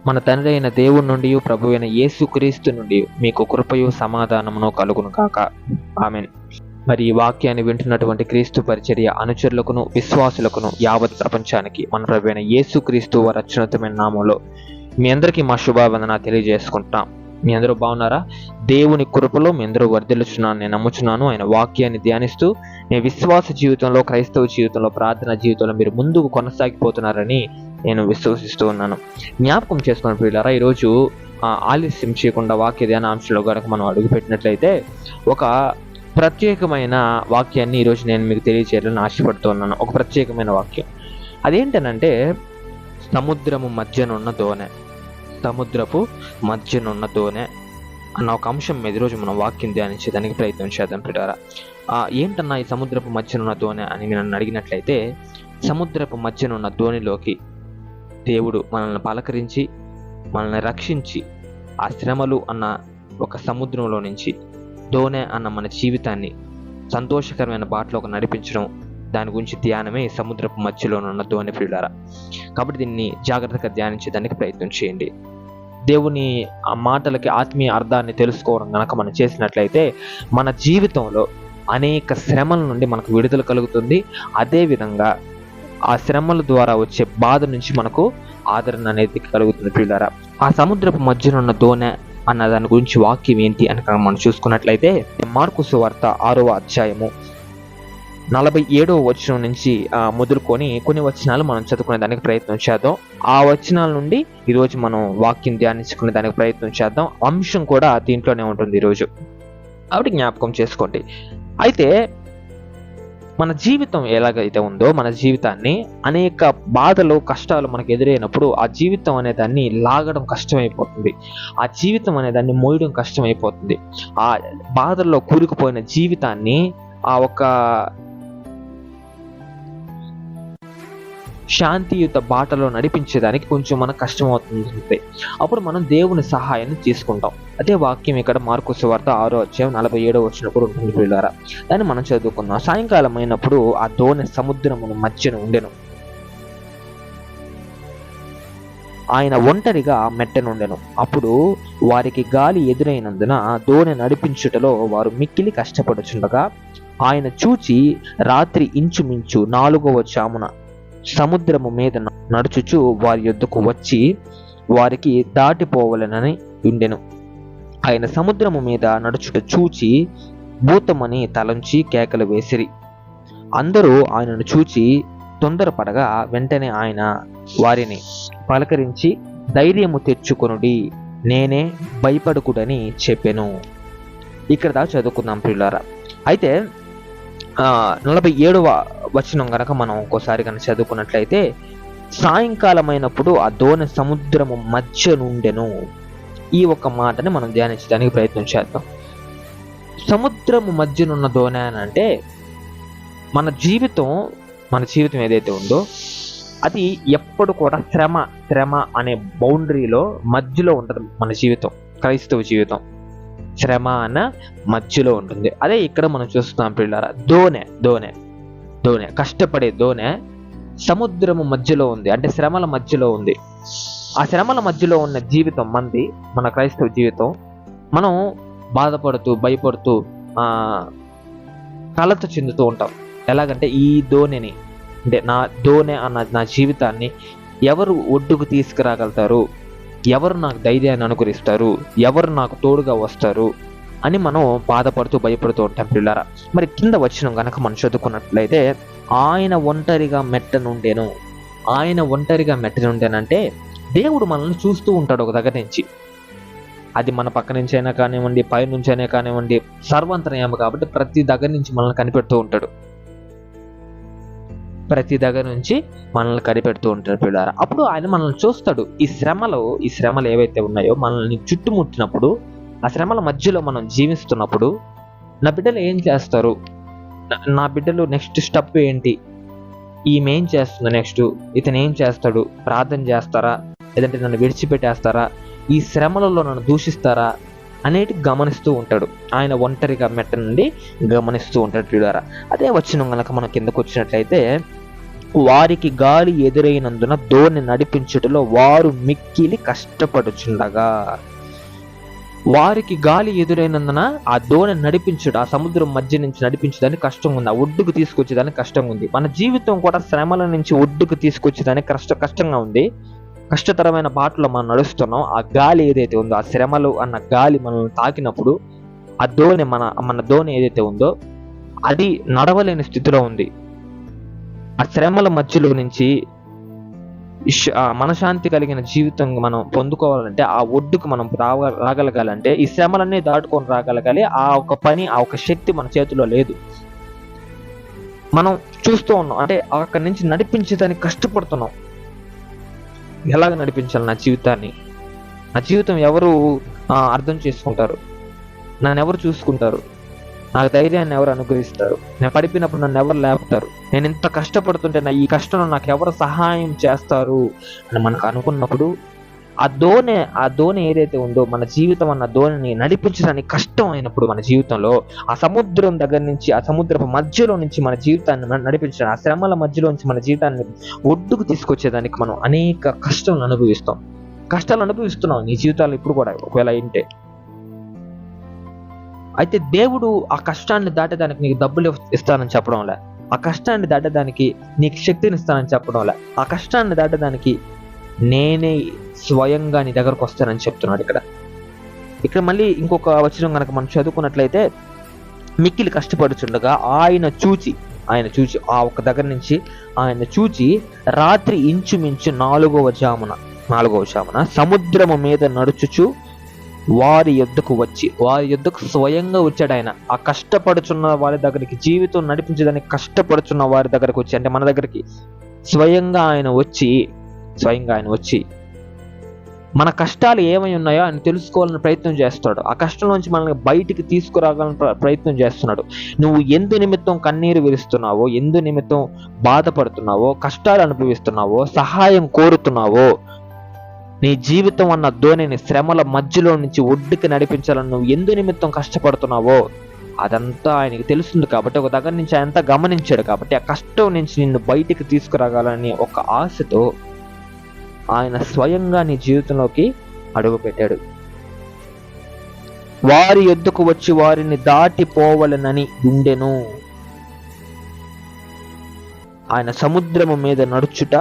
మన తండ్రి అయిన దేవుని నుండి ప్రభు అయిన యేసుక్రీస్తు నుండి మీకు కృపయు సమాధానమును కలుగును కాక. ఆమేన్. మరి ఈ వాక్యాన్ని వింటున్నటువంటి క్రీస్తు పరిచర్య అనుచరులకును విశ్వాసులకును యావత్ ప్రపంచానికి మన ప్రభు అయిన యేసుక్రీస్తు వారి అత్యున్నతమైన నామంలో మీ అందరికీ మా శుభావందన తెలియజేసుకుంటున్నాం. మీ అందరూ బాగున్నారా? దేవుని కృపలో మీ అందరూ వర్ధిల్లుచున్నాను నేను నమ్ముచున్నాను. ఆయన వాక్యాన్ని ధ్యానిస్తూ మీ విశ్వాస జీవితంలో, క్రైస్తవ జీవితంలో, ప్రార్థన జీవితంలో మీరు ముందుకు కొనసాగిపోతున్నారని నేను విశ్వసిస్తూ ఉన్నాను. జ్ఞాపకం చేసుకున్న ప్రియులారా, ఈరోజు ఆలస్యం చేయకుండా వాక్య ధ్యానాంశంలో కనుక మనం అడుగుపెట్టినట్లయితే ఒక ప్రత్యేకమైన వాక్యాన్ని ఈరోజు నేను మీకు తెలియజేయాలని ఆశపడుతున్నాను. ఒక ప్రత్యేకమైన వాక్యం అదేంటనంటే సముద్రము మధ్యనున్న దోణె. సముద్రపు మధ్యనున్న దోణె అన్న ఒక అంశం మీద ఈరోజు మనం వాక్యం ధ్యానించేదానికి ప్రయత్నం చేద్దాం ప్రియులారా. ఏంటన్నా ఈ సముద్రపు మధ్యనున్న దోణె అని నన్ను అడిగినట్లయితే, సముద్రపు మధ్యనున్న దోణిలోకి దేవుడు మనల్ని పలకరించి మనల్ని రక్షించి ఆ శ్రమలు అన్న ఒక సముద్రంలో నుంచి దోణె అన్న మన జీవితాన్ని సంతోషకరమైన బాటలోకి నడిపించడం, దాని గురించి ధ్యానమే సముద్రపు మధ్యలోనున్న దోణె ప్రియులారా. కాబట్టి దీన్ని జాగ్రత్తగా ధ్యానించేదానికి ప్రయత్నం చేయండి. దేవుని ఆ మాటలకి ఆత్మీయ అర్థాన్ని తెలుసుకోవడం కనుక మనం చేసినట్లయితే మన జీవితంలో అనేక శ్రమల నుండి మనకు విడుదల కలుగుతుంది. అదేవిధంగా ఆ శ్రమల ద్వారా వచ్చే బాధ నుంచి మనకు ఆదరణ అనేది కలుగుతుంది ప్రియులారా. ఆ సముద్రపు మధ్యనున్న దోణె అన్న దాని గురించి వాక్యం ఏంటి అని మనం చూసుకున్నట్లయితే, మార్కు సువార్త 6వ అధ్యాయము 47వ వచనం నుంచి మొదలుకొని కొన్ని వచనాలు మనం చదువుకునే దానికి ప్రయత్నం చేద్దాం. ఆ వచనాల నుండి ఈరోజు మనం వాక్యం ధ్యానించుకునే దానికి ప్రయత్నం చేద్దాం. అంశం కూడా దీంట్లోనే ఉంటుంది ఈరోజు, కాబట్టి జ్ఞాపకం చేసుకోండి. అయితే మన జీవితం ఎలాగైతే ఉందో, మన జీవితాన్ని అనేక బాధలు, కష్టాలు మనకు ఎదురైనప్పుడు ఆ జీవితం అనే దాన్ని లాగడం కష్టమైపోతుంది. ఆ జీవితం అనే దాన్ని మోయడం కష్టమైపోతుంది. ఆ బాధల్లో కూరుకుపోయిన జీవితాన్ని ఆ ఒక శాంతియుత బాటలో నడిపించేదానికి కొంచెం మనకు కష్టమవుతుంది. అప్పుడు మనం దేవుని సహాయాన్ని తీసుకుంటాం. అదే వాక్యం ఇక్కడ మార్కు సువార్త 6వ అధ్యాయం 47వ వచనం కూడా ఉంటుంది ప్రియులారా. దాన్ని మనం చదువుకున్నాం. సాయంకాలం అయినప్పుడు ఆ దోణె సముద్రమును మధ్యన ఉండెను. ఆయన ఒంటరిగా మెట్టనుండెను. అప్పుడు వారికి గాలి ఎదురైనందున దోణె నడిపించుటలో వారు మిక్కిలి కష్టపడుచుండగా ఆయన చూచి రాత్రి ఇంచుమించు 4వ జామున సముద్రము మీద నడుచుచు వారి యొద్దకు వచ్చి వారికి దాటిపోవలనని ఉండెను. ఆయన సముద్రము మీద నడుచుట చూచి భూతమని తలంచి కేకలు వేసిరి. అందరూ ఆయనను చూచి తొందరపడగా వెంటనే ఆయన వారిని పలకరించి ధైర్యము తెచ్చుకొనుడి, నేనే, భయపడకుడని చెప్పెను. ఇక్కడ దాకా చదువుకుందాం ప్రియులారా. అయితే 47వ వచనం కనుక మనం ఒక్కోసారి కనుక చదువుకున్నట్లయితే, సాయంకాలం అయినప్పుడు ఆ దోణె సముద్రము మధ్య నుండెను. ఈ ఒక్క మాటని మనం ధ్యానించడానికి ప్రయత్నం చేద్దాం. సముద్రము మధ్యనున్న దోణె అని అంటే మన జీవితం ఏదైతే ఉందో అది ఎప్పుడు కూడా శ్రమ అనే బౌండరీలో మధ్యలో ఉంటుంది. మన జీవితం, క్రైస్తవ జీవితం శ్రమ అన్న మధ్యలో ఉంటుంది. అదే ఇక్కడ మనం చూస్తున్నాం పిల్లారా, దోణె కష్టపడే దోణె సముద్రము మధ్యలో ఉంది, అంటే శ్రమల మధ్యలో ఉంది. ఆ శ్రమల మధ్యలో ఉన్న జీవితం మన క్రైస్తవ జీవితం. మనం బాధపడుతూ, భయపడుతూ, కలత చెందుతూ ఉంటాం. ఎలాగంటే ఈ దోణిని, అంటే నా జీవితాన్ని ఎవరు ఒడ్డుకు తీసుకురాగలుగుతారు, ఎవరు నాకు ధైర్యాన్ని అనుకరిస్తారు, ఎవరు నాకు తోడుగా వస్తారు అని మనం బాధపడుతూ, భయపడుతూ ఉంటాం పిల్లారా. మరి కింద వచనం కనుక మనం చదువుకున్నట్లయితే, ఆయన ఒంటరిగా మెట్టనుండెను. ఆయన ఒంటరిగా మెట్టనుండెనంటే దేవుడు మనల్ని చూస్తూ ఉంటాడు ఒక దగ్గర నుంచి. అది మన పక్క నుంచి అయినా కానివ్వండి, పై నుంచి అయినా కానివ్వండి, సర్వంతర్యామి కాబట్టి ప్రతి దగ్గర నుంచి మనల్ని కనిపెడుతూ ఉంటాడు. ప్రతి దగ్గర నుంచి మనల్ని కనిపెడుతూ ఉంటాడు పిల్లారా. అప్పుడు ఆయన మనల్ని చూస్తాడు. ఈ శ్రమలు ఏవైతే ఉన్నాయో మనల్ని చుట్టుముట్టినప్పుడు, ఆ శ్రమల మధ్యలో మనం జీవిస్తున్నప్పుడు నా బిడ్డలు ఏం చేస్తారు, నా బిడ్డలు నెక్స్ట్ స్టెప్ ఏంటి, ఈమె ఏం చేస్తుంది, నెక్స్ట్ ఇతను ఏం చేస్తాడు, ప్రార్థన చేస్తారా, లేదంటే నన్ను విడిచిపెట్టేస్తారా, ఈ శ్రమలలో నన్ను దూషిస్తారా అనేది గమనిస్తూ ఉంటాడు. ఆయన ఒంటరిగా మెట్ట నుండి గమనిస్తూ ఉంటాడు ప్రియులారా. అదే వచనం కనుక మనం కిందకు వచ్చినట్లయితే, వారికి గాలి ఎదురైనందున దోణి నడిపించుటలో వారు మిక్కిలి కష్టపడుచుండగా. వారికి గాలి ఎదురైనందున ఆ దోణి నడిపించుట, ఆ సముద్రం మధ్య నుంచి నడిపించడానికి కష్టంగా ఉంది, ఆ ఒడ్డుకు తీసుకొచ్చేదానికి కష్టంగా ఉంది. మన జీవితం కూడా శ్రమల నుంచి ఒడ్డుకు తీసుకొచ్చేదానికి కష్టంగా ఉంది. కష్టతరమైన బాటలో మనం నడుస్తున్నాం. ఆ గాలి ఏదైతే ఉందో, ఆ శ్రమలు అన్న గాలి మనల్ని తాకినప్పుడు ఆ దోణి మన దోణి ఏదైతే ఉందో అది నడవలేని స్థితిలో ఉంది. ఆ శ్రమల మధ్యలో నుంచి మనశాంతి కలిగిన జీవితం మనం పొందుకోవాలంటే, ఆ ఒడ్డుకు మనం రాగలగాలంటే, ఈ శ్రమలన్నీ దాటుకొని రాగలగాలి. ఆ ఒక పని, ఆ ఒక శక్తి మన చేతిలో లేదు. మనం చూస్తూ ఉన్నాం, అంటే అక్కడి నుంచి నడిపించేదానికి కష్టపడుతున్నాం. ఎలాగ నడిపించాలి నా జీవితాన్ని? నా జీవితం ఎవరు అర్థం చేసుకుంటారు? నన్ను ఎవరు చూసుకుంటారు? నాకు ధైర్యాన్ని ఎవరు అనుగ్రహిస్తారు? నేను పడిపోయినప్పుడు నన్ను ఎవరు లేపుతారు? నేను ఇంత కష్టపడుతుంటే ఈ కష్టంలో నాకు ఎవరు సహాయం చేస్తారు అని మనకు అనుకున్నప్పుడు, ఆ దోణి ఏదైతే ఉందో, మన జీవితం అన్న దోణిని నడిపించడానికి కష్టం అయినప్పుడు మన జీవితంలో, ఆ సముద్రం దగ్గర నుంచి, ఆ సముద్రపు మధ్యలో నుంచి మన జీవితాన్ని నడిపించడానికి, ఆ శ్రమల మధ్యలో నుంచి మన జీవితాన్ని ఒడ్డుకు తీసుకొచ్చేదానికి మనం అనేక కష్టాలు అనుభవిస్తున్నాం నీ జీవితాలు ఇప్పుడు కూడా, ఒకవేళ ఏంటే. అయితే దేవుడు ఆ కష్టాన్ని దాటేదానికి నీకు డబ్బులు ఇస్తానని చెప్పడంలే, ఆ కష్టాన్ని దాటేదానికి నీకు శక్తిని ఇస్తానని చెప్పడంలే, ఆ కష్టాన్ని దాటేదానికి నేనే స్వయంగా నీ దగ్గరకు వస్తానని చెప్తున్నాడు. ఇక్కడ మళ్ళీ ఇంకొక వచనం కనుక మనం చదువుకున్నట్లయితే, మిక్కిలి కష్టపడుచుండగా ఆయన చూచి ఆ ఒక్క దగ్గర నుంచి ఆయన చూచి రాత్రి ఇంచుమించు 4వ జామున సముద్రము మీద నడుచుచు వారి యొద్దకు స్వయంగా వచ్చాడు ఆయన. ఆ కష్టపడుచున్న వారి దగ్గరికి, జీవితం నడిపించడానికి కష్టపడుచున్న వారి దగ్గరకు వచ్చి, అంటే మన దగ్గరికి స్వయంగా ఆయన వచ్చి మన కష్టాలు ఏమై ఉన్నాయో ఆయన తెలుసుకోవాలని ప్రయత్నం చేస్తాడు. ఆ కష్టం నుంచి మనల్ని బయటికి తీసుకురావాలని ప్రయత్నం చేస్తున్నాడు. నువ్వు ఎందు నిమిత్తం కన్నీరు విరుస్తున్నావో, ఎందు నిమిత్తం బాధపడుతున్నావో, కష్టాలు అనుభవిస్తున్నావో, సహాయం కోరుతున్నావో, నీ జీవితం అన్న దోణిని శ్రమల మధ్యలో నుంచి ఒడ్డుకి నడిపించాలని నువ్వు ఎందు నిమిత్తం కష్టపడుతున్నావో అదంతా ఆయనకి తెలుస్తుంది. కాబట్టి ఒక దగ్గర నుంచి ఆయన గమనించాడు. కాబట్టి ఆ కష్టం నుంచి నిన్ను బయటికి తీసుకురాగాలని ఒక ఆశతో ఆయన స్వయంగా నీ జీవితంలోకి అడుగు పెట్టాడు. వారి యొద్దకు వచ్చి వారిని దాటిపోవలనని ఉండెను. ఆయన సముద్రము మీద నడుచుట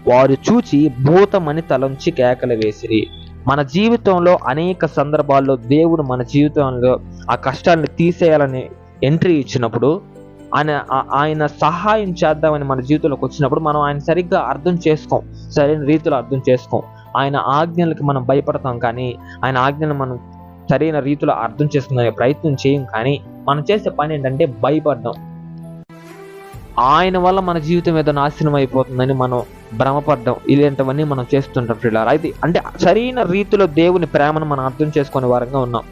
వారు చూచి భూతమని తలంచి కేకలు వేసిరి. మన జీవితంలో అనేక సందర్భాల్లో దేవుడు మన జీవితంలో ఆ కష్టాలను తీసేయాలని ఎంట్రీ ఇచ్చినప్పుడు, ఆయన సహాయం చేద్దామని మన జీవితంలోకి వచ్చినప్పుడు మనం ఆయన సరిగ్గా సరైన రీతిలో అర్థం చేసుకోం. ఆయన ఆజ్ఞలకు మనం భయపడతాం, కానీ ఆయన ఆజ్ఞలు మనం సరైన రీతిలో అర్థం చేసుకునే ప్రయత్నం చేయం. కానీ మనం చేసే పని ఏంటంటే భయపడ్డాం. ఆయన వల్ల మన జీవితం ఏదో నాశనం అయిపోతుందని మనం భ్రమపడ్డాం. ఇలాంటివన్నీ మనం చేస్తుంటాం పిల్లలు. అయితే అంటే సరైన రీతిలో దేవుని ప్రేమను మనం అర్థం చేసుకునే వారంగా ఉన్నాం.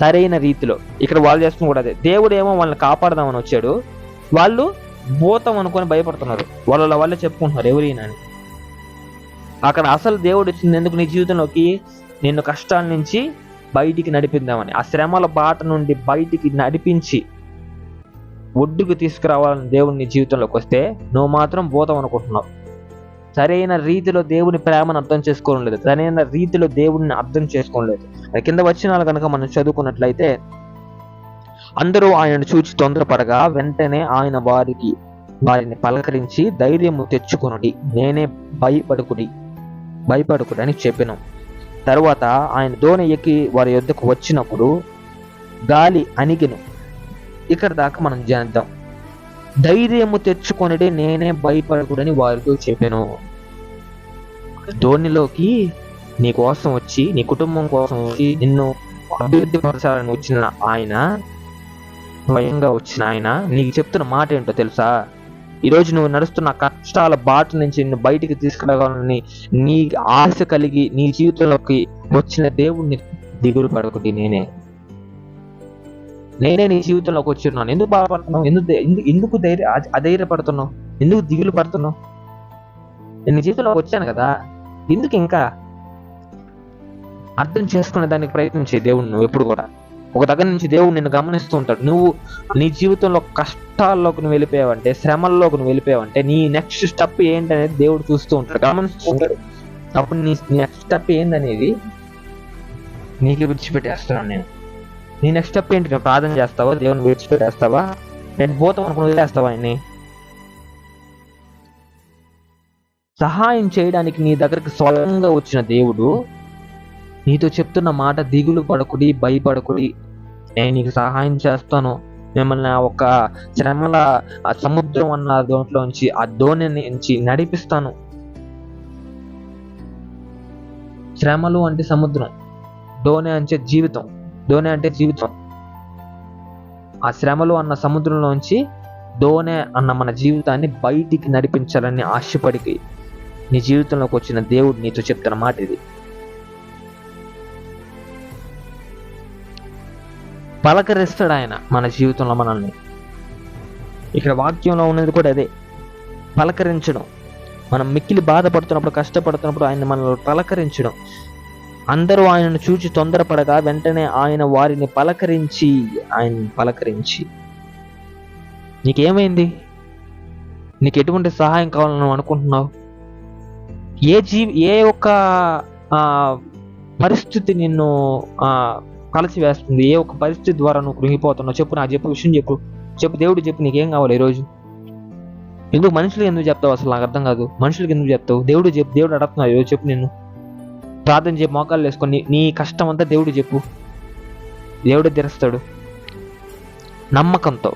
సరైన రీతిలో ఇక్కడ వాళ్ళు చేస్తున్న కూడా అదే. దేవుడు ఏమో వాళ్ళని కాపాడదామని వచ్చాడు, వాళ్ళు భూతం అనుకొని భయపడుతున్నారు. వాళ్ళే చెప్పుకుంటున్నారు ఎవరైనా అని. అక్కడ అసలు దేవుడు వచ్చింది ఎందుకు? నీ జీవితంలోకి నిన్ను కష్టాల నుంచి బయటికి నడిపిద్దామని, ఆ శ్రమల బాట నుండి బయటికి నడిపించి ఒడ్డుకు తీసుకురావాలని దేవుడు నీ జీవితంలోకి వస్తే నువ్వు మాత్రం భూతం అనుకుంటున్నావు. సరైన రీతిలో దేవుని ప్రేమను అర్థం చేసుకోలేదు, సరైన రీతిలో దేవుడిని అర్థం చేసుకోలేదు. కింద వచనాలు కనుక మనం చదువుకున్నట్లయితే, అందరూ ఆయనను చూచి తొందరపడగా వెంటనే ఆయన వారిని పలకరించి ధైర్యము తెచ్చుకొనుడి, నేనే భయపడుకుడి అని చెప్పెను. తరువాత ఆయన దోణి ఎక్కి వారి యొద్దకు వచ్చినప్పుడు గాలి అణిగెను. ఇక్కడ దాకా మనం చేద్దాం. ధైర్యము తెచ్చుకొనిడే నేనే భయపడకూడని వారితో చెప్పాను. దోణిలోకి నీ కోసం వచ్చి, నీ కుటుంబం కోసం వచ్చి, నిన్ను అభివృద్ధి పరచాలని వచ్చిన ఆయన, స్వయంగా వచ్చిన ఆయన నీకు చెప్తున్న మాట ఏంటో తెలుసా? ఈరోజు నువ్వు నడుస్తున్న కష్టాల బాట నుంచి నిన్ను బయటికి తీసుకురావాలని నీ ఆశ కలిగి నీ జీవితంలోకి వచ్చిన దేవుణ్ణి దిగులు పడకుడి, నేనే నీ జీవితంలోకి వచ్చిన్నాను. ఎందుకు బాధపడుతున్నావు? ఎందుకు అధైర్యపడుతున్నావు? ఎందుకు దిగులు పడుతున్నావు? నేను నీ జీవితంలోకి వచ్చాను కదా, ఎందుకు ఇంకా అర్థం చేసుకునే దానికి ప్రయత్నం చేయి దేవుణ్ణి నువ్వు ఎప్పుడు కూడా. ఒక దగ్గర నుంచి దేవుడు నిన్ను గమనిస్తూ ఉంటాడు. నువ్వు నీ జీవితంలో కష్టాల్లోకి నువ్వు వెళ్ళిపోయావంటే, శ్రమల్లోకి నువ్వు వెళ్ళిపోయావంటే, నీ నెక్స్ట్ స్టెప్ ఏంటనేది దేవుడు చూస్తూ ఉంటాడు, గమనిస్తూ ఉంటాడు. అప్పుడు నీ నెక్స్ట్ స్టెప్ ఏందనేది నీకు విడిచిపెట్టేస్తున్నాను నేను. నీ నెక్స్ట్ స్టెప్ ఏంటి? నువ్వు ప్రార్థన చేస్తావా? దేవుని విడిచిపెట్టేస్తావా? నేను పోతాం అనుకుని వదిలేస్తావా ఆయన్ని? సహాయం చేయడానికి నీ దగ్గరికి స్వయంగా వచ్చిన దేవుడు నీతో చెప్తున్న మాట, దిగులు పడకుడి, భయపడకుడి, నేను నీకు సహాయం చేస్తాను, మిమ్మల్ని ఒక శ్రమల ఆ సముద్రం అన్న దాంట్లోంచి, ఆ దోణి నుంచి నడిపిస్తాను. శ్రమలు అంటే సముద్రం, దోణి అంటే జీవితం. దోణి అంటే జీవితం. ఆ శ్రమలు అన్న సముద్రంలోంచి దోణి అన్న మన జీవితాన్ని బయటికి నడిపించాలని ఆశపడికి నీ జీవితంలోకి వచ్చిన దేవుడు నీతో చెప్తున్న మాట ఇది. పలకరిస్తాడు ఆయన మన జీవితంలో మనల్ని. ఇక్కడ వాక్యంలో ఉన్నది కూడా అదే, పలకరించడం. మనం మిక్కిలి బాధపడుతున్నప్పుడు, కష్టపడుతున్నప్పుడు ఆయన మనల్ని పలకరించడం. అందరూ ఆయనను చూచి తొందరపడగా వెంటనే ఆయన వారిని పలకరించి నీకేమైంది? నీకు ఎటువంటి సహాయం కావాలని నువ్వు అనుకుంటున్నావు? ఏ ఒక్క పరిస్థితి నిన్ను కలిసివేస్తుంది? ఏ ఒక్క పరిస్థితి ద్వారా నువ్వు కృంగిపోతున్నావు? చెప్పు, నాకు విషయం చెప్పు దేవుడు చెప్పు, నీకేం కావాలి ఈరోజు? ఎందుకు మనుషులకు ఎందుకు చెప్తావు? అసలు నాకు అర్థం కాదు. మనుషులకు ఎందుకు చెప్తావు? దేవుడు చెప్పు. దేవుడు అడుగుతున్నావు ఈరోజు, చెప్పు. నిన్ను ప్రార్థన చెప్పి మోకాళ్ళు వేసుకొని నీ కష్టం అంతా దేవుడు చెప్పు, దేవుడు తెరుస్తాడు. నమ్మకంతో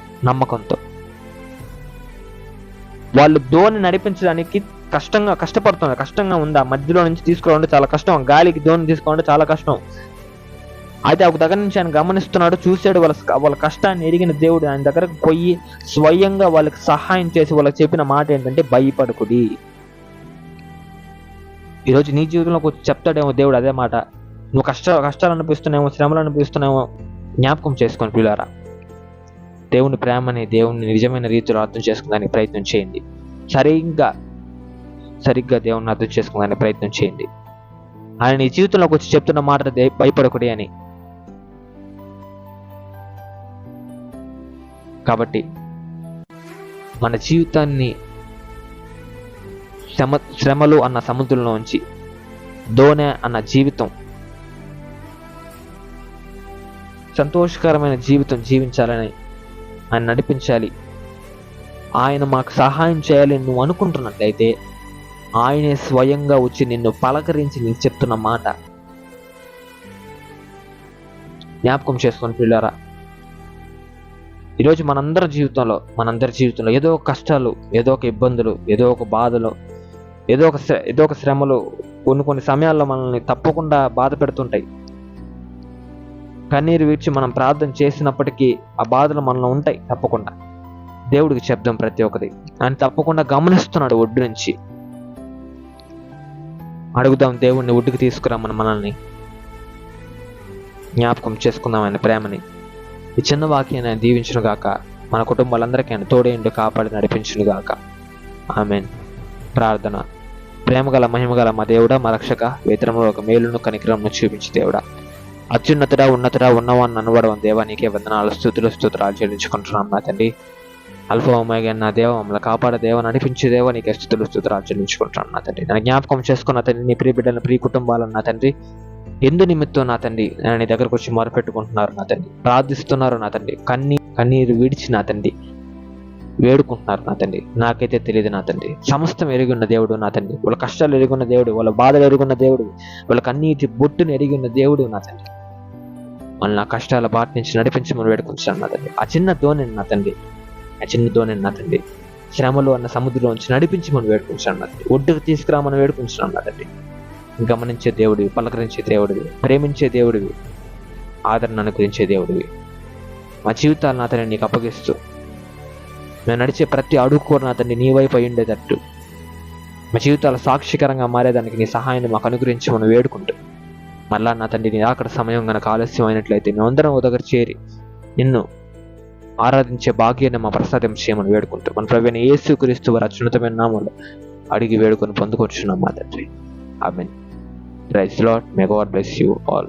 వాళ్ళు దోణి నడిపించడానికి కష్టపడుతున్నారు. కష్టంగా ఉందా? మధ్యలో నుంచి తీసుకోవాలంటే చాలా కష్టం. గాలికి దోణి తీసుకోవాలంటే చాలా కష్టం. అయితే ఒక దగ్గర నుంచి ఆయన గమనిస్తున్నాడు, చూశాడు. వాళ్ళ కష్టాన్ని ఎరిగిన దేవుడు ఆయన దగ్గరకు పోయి స్వయంగా వాళ్ళకి సహాయం చేసి వాళ్ళకి చెప్పిన మాట ఏంటంటే, భయపడకుడి. ఈరోజు నీ జీవితంలోకి వచ్చి చెప్తాడేమో దేవుడు అదే మాట. నువ్వు కష్టాలు అనిపిస్తున్నామో, శ్రమలు అనిపిస్తున్నామో జ్ఞాపకం చేసుకొని పిల్లారా, దేవుని ప్రేమని, దేవుని నిజమైన రీతిలో అర్థం చేసుకునే ప్రయత్నం చేయండి. సరిగ్గా దేవుని అర్థం చేసుకునే ప్రయత్నం చేయండి. ఆయన నీ జీవితంలోకి వచ్చి చెప్తున్న మాట భయపడకుడి అని. కాబట్టి మన జీవితాన్ని శ్రమలు అన్న సముద్రంలోంచి దోణి అన్న జీవితం, సంతోషకరమైన జీవితం జీవించాలని ఆయన నడిపించాలి. ఆయన మాకు సహాయం చేయాలని నువ్వు అనుకుంటున్నట్లయితే ఆయనే స్వయంగా వచ్చి నిన్ను పలకరించి నీకు చెప్తున్న మాట జ్ఞాపకం చేసుకొని పిల్లారా. ఈరోజు మనందరి జీవితంలో ఏదో ఒక కష్టాలు, ఏదో ఒక ఇబ్బందులు, ఏదో ఒక బాధలు, ఏదో ఒక శ్రమలు కొన్ని సమయాల్లో మనల్ని తప్పకుండా బాధ పెడుతుంటాయి. కన్నీరు విడిచి మనం ప్రార్థన చేసినప్పటికీ ఆ బాధలు మనలో ఉంటాయి. తప్పకుండా దేవుడికి చెప్దాం ప్రతి ఒక్కటి. ఆయన తప్పకుండా గమనిస్తున్నాడు. ఒడ్డు నుంచి అడుగుదాం దేవుడిని, ఒడ్డుకి తీసుకురామని మనల్ని జ్ఞాపకం చేసుకుందాం ఆయన ప్రేమని. ఈ చిన్న వాక్యాన్ని ఆయన దీవించును గాక. మన కుటుంబాలందరికీ ఆయన తోడేండు కాపాడి నడిపించును గాక. ఆమెన్. ప్రార్థన. ప్రేమగల మహిమగల మా దేవుడా, మా రక్షక, వేతనంలో ఒక మేలును కనికరమును చూపించి దేవుడా, అత్యున్నతుడా, ఉన్నతుడా, ఉన్నవాన్ని అనువడవం దేవా, నీకే వందనాలు, స్తుతురాలు చెల్లించుకుంటున్నాం నా తండ్రి. అల్ఫా ఒమేగా నా దేవ, మమ్మల్ని కాపాడే దేవ, నడిపించే దేవ, నీకే స్తుతురాలు చెల్లించుకుంటున్నాను నా తండ్రి. నన్ను జ్ఞాపకం చేసుకున్న తండ్రి, నీ ప్రియ బిడ్డలను, ప్రియ కుటుంబాలను నా తండ్రి, ఎందు నిమిత్తం నా తండ్రి నేను నీ దగ్గరకు వచ్చి మొరపెట్టుకుంటున్నారు నా తండ్రి, ప్రార్థిస్తున్నారు నా తండ్రి, కన్నీరు విడిచి నా తండ్రి వేడుకుంటున్నారు నా తండ్రి. నాకైతే తెలియదు నా తండ్రి, సమస్తం ఎరుగున్న దేవుడు నా తండ్రి, వాళ్ళ కష్టాలు ఎరుగున్న దేవుడు, వాళ్ళ బాధలు ఎరుగున్న దేవుడు, వాళ్ళ కన్నీటి బొట్టును ఎరిగిన దేవుడు నా తండ్రి. వాళ్ళు నా కష్టాల బాట నుంచి నడిపించమని వేడుకుంటున్నాను నా తండ్రి. ఆ చిన్న దోణిని నా తండ్రి శ్రమలు అన్న సముద్రంలో నుంచి నడిపించమని వేడుకుంటున్నాను నా తండ్రి. ఒడ్డుకు తీసుకురామని వేడుకుంటున్నాను నా తండ్రి. గమనించే దేవుడివి, పలకరించే దేవుడివి, ప్రేమించే దేవుడివి, ఆదరణ అనుగ్రహించే దేవుడివి. మా జీవితాలు నా తండ్రి నీకు అప్పగిస్తూ మేము నడిచే ప్రతి అడుగు కూడా నా తండ్రి నీ వైపు అయి ఉండేటట్టు, మా జీవితాలు సాక్షికరంగా మారేదానికి నీ సహాయాన్ని మాకు అనుగ్రహించమని వేడుకుంటూ, మళ్ళా నా తండ్రి నీ అక్కడ సమయం కనుక ఆలస్యం అయినట్లయితే మేమందరం ఓ దగ్గర చేరి నిన్ను ఆరాధించే భాగ్యాన్ని మా ప్రసాదం చేయమని వేడుకుంటూ, మన ప్రభువైన యేసుక్రీస్తు వారి అత్యున్నతమైన నామములో అడిగి వేడుకొని పొందుకొచ్చున్నాం మా తండ్రి. ఆమేన్. Praise the Lord. May God bless you all.